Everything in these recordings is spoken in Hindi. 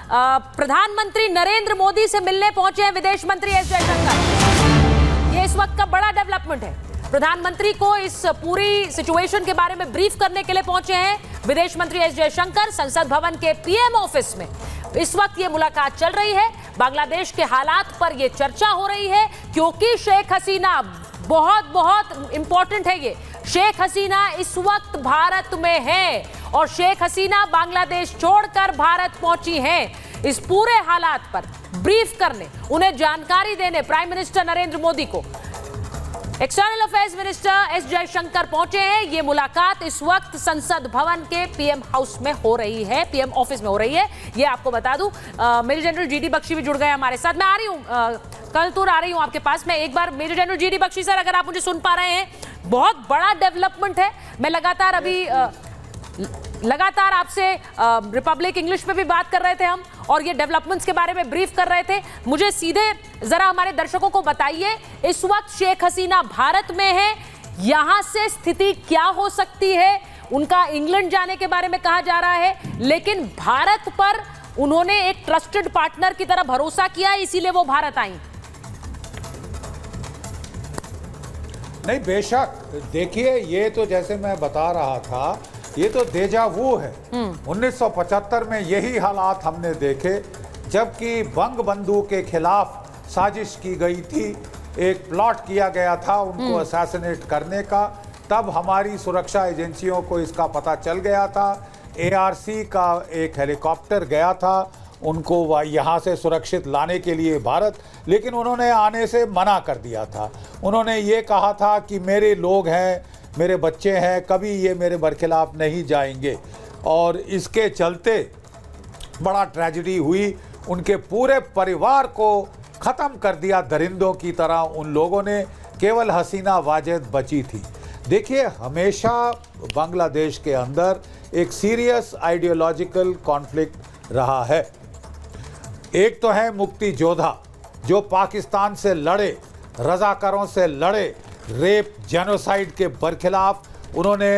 प्रधानमंत्री नरेंद्र मोदी से मिलने पहुंचे हैं विदेश मंत्री एस जयशंकर। ये इस वक्त का बड़ा डेवलपमेंट है। प्रधानमंत्री को इस पूरी सिचुएशन के बारे में ब्रीफ करने के लिए पहुंचे हैं विदेश मंत्री एस जयशंकर। संसद भवन के पीएम ऑफिस में इस वक्त ये मुलाकात चल रही है। बांग्लादेश के हालात पर ये चर्चा हो रही है क्योंकि शेख हसीना, बहुत बहुत इंपॉर्टेंट है ये, शेख हसीना इस वक्त भारत में है और शेख हसीना बांग्लादेश छोड़कर भारत पहुंची हैं। इस पूरे हालात पर ब्रीफ करने, उन्हें जानकारी देने प्राइम मिनिस्टर नरेंद्र मोदी को external affairs minister S Jaishankar पहुंचे हैं। ये मुलाकात इस वक्त संसद भवन के पीएम हाउस में हो रही है, पीएम ऑफिस में हो रही है। ये आपको बता दूं, मेजर जनरल जीडी बख्शी भी जुड़ गए हमारे साथ। मैं आ रही हूं, कल तूर आ रही हूं आपके पास। मैं एक बार major general GD Bakshi sir, अगर आप मुझे सुन पा रहे हैं, बहुत बड़ा डेवलपमेंट है। मैं लगातार आपसे रिपब्लिक इंग्लिश में भी बात कर रहे थे हम, और ये डेवलपमेंट्स के बारे में ब्रीफ कर रहे थे। मुझे सीधे जरा हमारे दर्शकों को बताइए, इस वक्त शेख हसीना भारत में है, यहां से स्थिति क्या हो सकती है? उनका इंग्लैंड जाने के बारे में कहा जा रहा है, लेकिन भारत पर उन्होंने एक ट्रस्टेड पार्टनर की तरह भरोसा किया, इसीलिए वो भारत आई। नहीं, बेशक देखिए, ये तो जैसे मैं बता रहा था, ये तो देजा वू है। 1975 में यही हालात हमने देखे, जबकि बंग बंधु के खिलाफ साजिश की गई थी, एक प्लॉट किया गया था उनको असैसिनेट करने का। तब हमारी सुरक्षा एजेंसियों को इसका पता चल गया था। ARC का एक हेलीकॉप्टर गया था उनको यहाँ से सुरक्षित लाने के लिए भारत, लेकिन उन्होंने आने से मना कर दिया था। उन्होंने ये कहा था कि मेरे लोग हैं, मेरे बच्चे हैं, कभी ये मेरे बरखिलाफ नहीं जाएंगे। और इसके चलते बड़ा ट्रेजेडी हुई, उनके पूरे परिवार को ख़त्म कर दिया दरिंदों की तरह उन लोगों ने। केवल हसीना वाजेद बची थी। देखिए, हमेशा बांग्लादेश के अंदर एक सीरियस आइडियोलॉजिकल कॉन्फ्लिक्ट रहा है। एक तो है मुक्ति योद्धा जो पाकिस्तान से लड़े, रजाकारों से लड़े, रेप जेनोसाइड के बरखिलाफ उन्होंने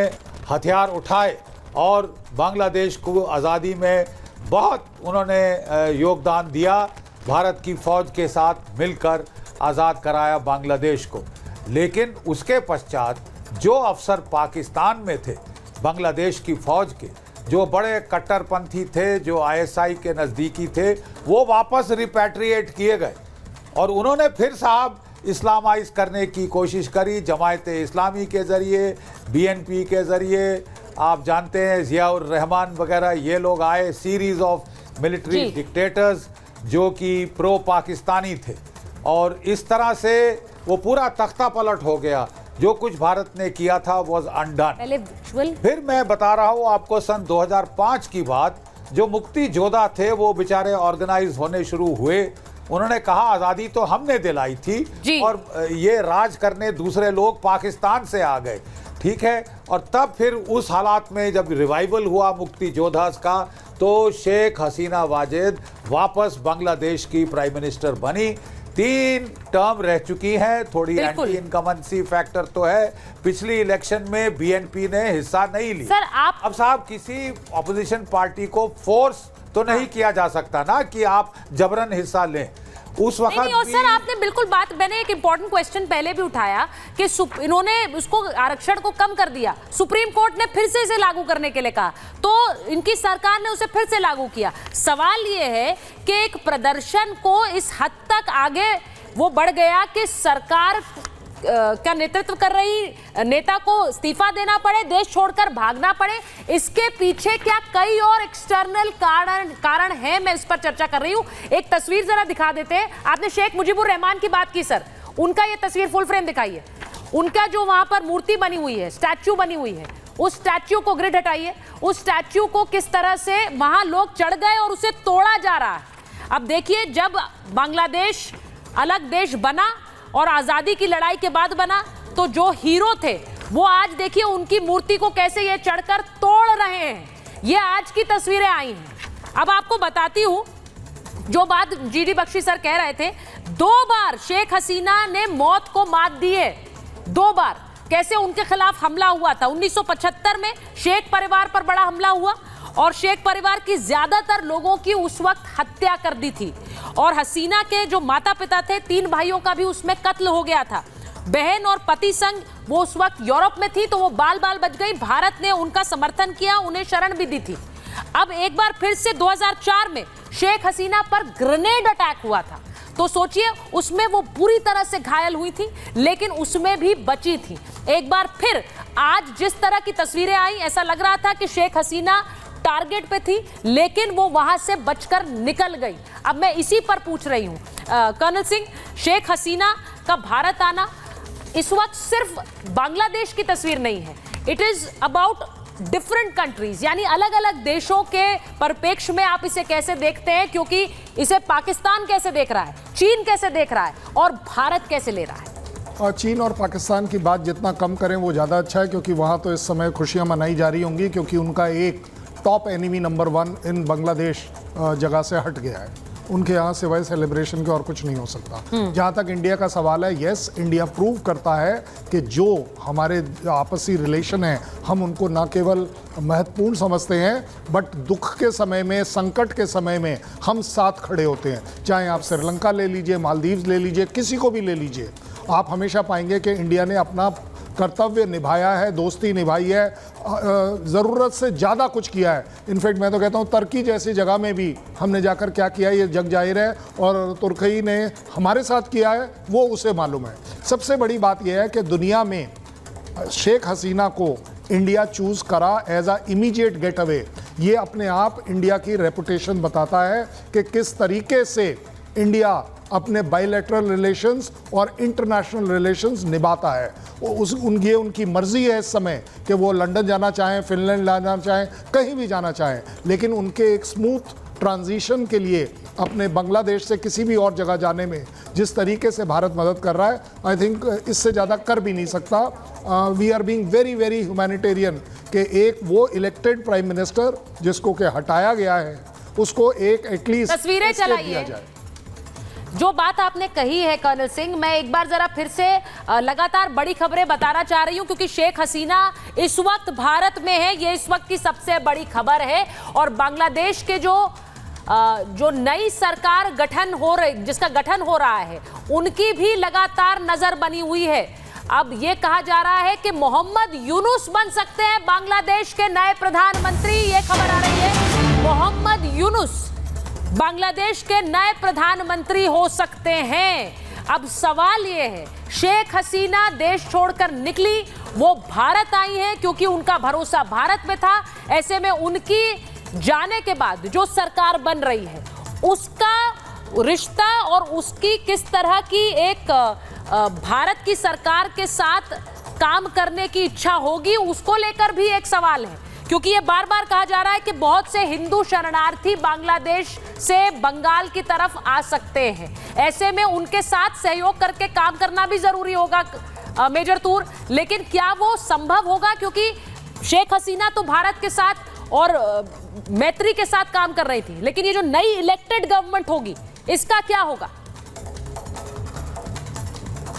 हथियार उठाए और बांग्लादेश को आज़ादी में बहुत उन्होंने योगदान दिया। भारत की फ़ौज के साथ मिलकर आज़ाद कराया बांग्लादेश को। लेकिन उसके पश्चात जो अफसर पाकिस्तान में थे बांग्लादेश की फ़ौज के, जो बड़े कट्टरपंथी थे, जो ISI के नज़दीकी थे, वो वापस रिपैट्रिएट किए गए और उन्होंने फिर साहब इस्लामाइज करने की कोशिश करी। जमायत इस्लामी के ज़रिए, BNP के ज़रिए, आप जानते हैं ज़ियाउर रहमान वगैरह ये लोग आए, सीरीज़ ऑफ मिलिट्री डिक्टेटर्स जो कि प्रो पाकिस्तानी थे, और इस तरह से वो पूरा तख्ता पलट हो गया। जो कुछ भारत ने किया था वॉज अनडन। फिर मैं बता रहा हूँ आपको, सन 2005 की बात, जो मुक्ति योद्धा थे वो बेचारे ऑर्गेनाइज होने शुरू हुए। उन्होंने कहा आज़ादी तो हमने दिलाई थी और ये राज करने दूसरे लोग पाकिस्तान से आ गए, ठीक है। और तब फिर उस हालात में जब रिवाइवल हुआ मुक्ति योद्धास का, तो शेख हसीना वाजेद वापस बांग्लादेश की प्राइम मिनिस्टर बनी। 3 टर्म रह चुकी हैं। थोड़ी एंटी इनकमेंसी फैक्टर तो है। पिछली इलेक्शन में BNP ने हिस्सा नहीं ली। सर आप अब साहब, किसी ऑपोजिशन पार्टी को फोर्स तो नहीं किया जा सकता ना कि आप जबरन हिस्सा लें। उस वक्त नहीं, और सर आपने बिल्कुल बात, मैंने एक इंपॉर्टेंट क्वेश्चन पहले भी उठाया कि इन्होंने उसको, आरक्षण को कम कर दिया, सुप्रीम कोर्ट ने फिर से इसे लागू करने के लिए कहा, तो इनकी सरकार ने उसे फिर से लागू किया। सवाल ये है कि एक प्रदर्शन को इस हद तक आगे वो बढ़ गया कि सरकार का नेतृत्व कर रही नेता को इस्तीफा देना पड़े, देश छोड़कर भागना पड़े। इसके पीछे क्या कई और एक्सटर्नल कारण हैं? मैं इस पर चर्चा कर रही हूं। एक तस्वीर जरा दिखा देते हैं। आपने शेख मुजीबुर रहमान की बात की सर, उनका ये तस्वीर फुल फ्रेम दिखाइए। उनका जो वहां पर मूर्ति बनी हुई है, स्टैच्यू बनी हुई है, उस स्टैच्यू को ग्रिड हटाइए। उस स्टैच्यू को किस तरह से वहां लोग चढ़ गए और उसे तोड़ा जा रहा है। अब देखिए, जब बांग्लादेश अलग देश बना और आजादी की लड़ाई के बाद बना, तो जो हीरो थे वो आज देखिए उनकी मूर्ति को कैसे ये चढ़कर तोड़ रहे हैं। ये आज की तस्वीरें आई हैं। अब आपको बताती हूं, जो बात जीडी बख्शी सर कह रहे थे, 2 बार शेख हसीना ने मौत को मात दी है। 2 बार कैसे उनके खिलाफ हमला हुआ था। 1975 में शेख परिवार पर बड़ा हमला हुआ और शेख परिवार की ज्यादातर लोगों की उस वक्त हत्या कर दी थी। और हसीना के जो माता पिता थे, 3 भाइयों का भी उसमें कत्ल हो गया था। बहन और पति संग वो उस वक्त यूरोप में थी, तो वो बाल बाल बच गई। भारत ने उनका समर्थन किया, उन्हें शरण भी दी थी। अब एक बार फिर से 2004 में शेख हसीना पर ग्रेनेड अटैक हुआ था, तो सोचिए उसमें वो पूरी तरह से घायल हुई थी, लेकिन उसमें भी बची थी। एक बार फिर आज जिस तरह की तस्वीरें आई, ऐसा लग रहा था कि शेख हसीना टारगेट पे थी, लेकिन वो वहां से बचकर निकल गई। अब मैं इसी पर पूछ रही हूं कर्नल सिंह, शेख हसीना का भारत आना इस वक्त सिर्फ बांग्लादेश की तस्वीर नहीं है, it is about different countries, यानी अलग अलग देशों के परिप्रेक्ष्य में आप इसे कैसे देखते हैं? क्योंकि इसे पाकिस्तान कैसे देख रहा है, चीन कैसे देख रहा है और भारत कैसे ले रहा है? और चीन और पाकिस्तान की बात जितना कम करें वो ज़्यादा अच्छा है, क्योंकि वहाँ तो इस समय खुशियाँ मनाई जा रही होंगी, क्योंकि उनका एक टॉप एनिमी नंबर 1 इन बांग्लादेश जगह से हट गया है। उनके यहाँ सिवाय सेलिब्रेशन के और कुछ नहीं हो सकता। जहाँ तक इंडिया का सवाल है, यस, इंडिया प्रूव करता है कि जो हमारे आपसी रिलेशन है, हम उनको ना केवल महत्वपूर्ण समझते हैं, बट दुख के समय में, संकट के समय में हम साथ खड़े होते हैं। चाहे आप श्रीलंका ले लीजिए, मालदीव्स ले लीजिए, किसी को भी ले लीजिए, आप हमेशा पाएंगे कि इंडिया ने अपना कर्तव्य निभाया है, दोस्ती निभाई है, ज़रूरत से ज़्यादा कुछ किया है। इनफैक्ट मैं तो कहता हूँ तुर्की जैसी जगह में भी हमने जाकर क्या किया ये जग जाहिर है, और तुर्की ने हमारे साथ किया है वो उसे मालूम है। सबसे बड़ी बात यह है कि दुनिया में शेख हसीना को इंडिया चूज़ करा as a immediate getaway, ये अपने आप इंडिया की रेपुटेशन बताता है कि किस तरीके से इंडिया अपने बायलैटरल रिलेशंस और इंटरनेशनल रिलेशंस निभाता है। ये उनकी मर्जी है इस समय कि वो लंदन जाना चाहें, फिनलैंड जाना चाहें, कहीं भी जाना चाहें, लेकिन उनके एक स्मूथ ट्रांजिशन के लिए अपने बांग्लादेश से किसी भी और जगह जाने में जिस तरीके से भारत मदद कर रहा है, आई थिंक इससे ज़्यादा कर भी नहीं सकता। We are being very very humanitarian कि एक वो इलेक्टेड प्राइम मिनिस्टर जिसको के हटाया गया है, उसको एक एटलीस्ट तस्वीरें चलाइए। जो बात आपने कही है कर्नल सिंह, मैं एक बार जरा फिर से लगातार बड़ी खबरें बताना चाह रही हूं, क्योंकि शेख हसीना इस वक्त भारत में है, ये इस वक्त की सबसे बड़ी खबर है। और बांग्लादेश के जो नई सरकार जिसका गठन हो रहा है, उनकी भी लगातार नजर बनी हुई है। अब ये कहा जा रहा है कि मोहम्मद यूनुस बन सकते हैं बांग्लादेश के नए प्रधानमंत्री, ये खबर आ रही है। मोहम्मद यूनुस बांग्लादेश के नए प्रधानमंत्री हो सकते हैं। अब सवाल ये है, शेख हसीना देश छोड़कर निकली, वो भारत आई है क्योंकि उनका भरोसा भारत में था। ऐसे में उनकी जाने के बाद जो सरकार बन रही है, उसका रिश्ता और उसकी किस तरह की एक भारत की सरकार के साथ काम करने की इच्छा होगी, उसको लेकर भी एक सवाल है। क्योंकि ये बार बार कहा जा रहा है कि बहुत से हिंदू शरणार्थी बांग्लादेश से बंगाल की तरफ आ सकते हैं, ऐसे में उनके साथ सहयोग करके काम करना भी जरूरी होगा मेजर तूर। लेकिन क्या वो संभव होगा? क्योंकि शेख हसीना तो भारत के साथ और मैत्री के साथ काम कर रही थी, लेकिन ये जो नई इलेक्टेड गवर्नमेंट होगी, इसका क्या होगा?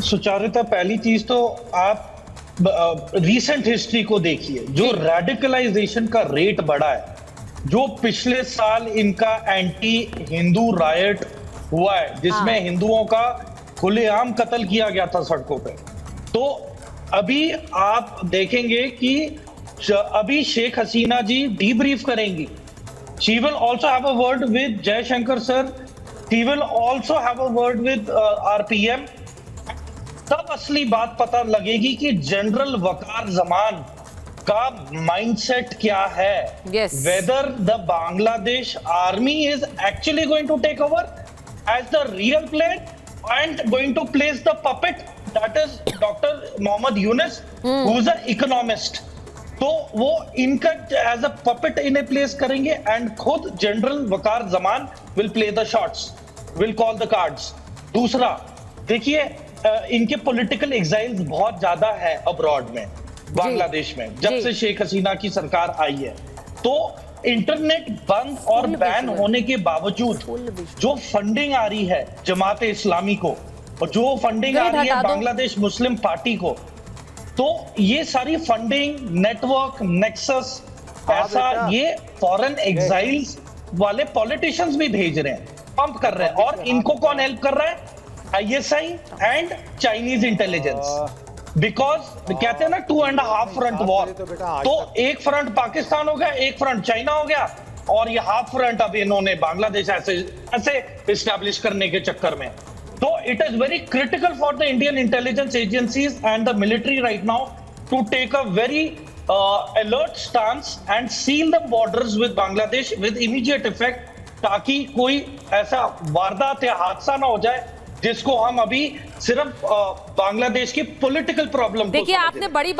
सुचारुता, पहली चीज तो आप रीसेंट हिस्ट्री को देखिए, जो रेडिकलाइजेशन का रेट बढ़ा है, जो पिछले साल इनका एंटी हिंदू रायट हुआ है, जिसमें हिंदुओं का खुलेआम कत्ल किया गया था सड़कों पे, तो अभी आप देखेंगे कि अभी शेख हसीना जी डीब्रीफ करेंगी। She will also have a word with Jaishankar sir, she will also have a word with RPM. तब असली बात पता लगेगी कि जनरल वकार जमान का माइंडसेट क्या है, whether the Bangladesh army is actually going to take over as the real player and going to place the puppet, that is doctor Mohammad Yunus, who is an economist. तो वो इनका एज अ पपेट इन्हें प्लेस करेंगे एंड खुद general Waqar Zaman will play the shots, will call the cards. दूसरा देखिए, इनके पॉलिटिकल एग्जाइल्स बहुत ज्यादा है अब्रॉड में, बांग्लादेश में, जब से शेख हसीना की सरकार आई है। तो इंटरनेट बंद और बैन होने के बावजूद जो फंडिंग आ रही है जमात इस्लामी को, और जो फंडिंग आ रही है बांग्लादेश मुस्लिम पार्टी को, तो ये सारी फंडिंग नेटवर्क नेक्सस पैसा बेटा। ये फॉरेन एग्जाइल्स वाले पॉलिटिशियंस भी भेज रहे हैं, पंप कर रहे हैं। और इनको कौन हेल्प कर रहा है? ISI and Chinese intelligence. Because कहते हैं ना 2.5 फ्रंट वॉर, तो एक फ्रंट पाकिस्तान हो गया, एक फ्रंट चाइना हो गया, और ये हाफ फ्रंट अब इन्होंने बांग्लादेश ऐसे इस्टेब्लिश करने के चक्कर में। तो it is very critical for the Indian intelligence agencies and the military right now to take a very alert stance and seal the borders with Bangladesh with immediate effect, ताकि कोई ऐसा वारदात या हादसा ना हो जाए जिसको हम अभी सिर्फ बांग्लादेश की पॉलिटिकल प्रॉब्लम को देखिए आपने बड़ी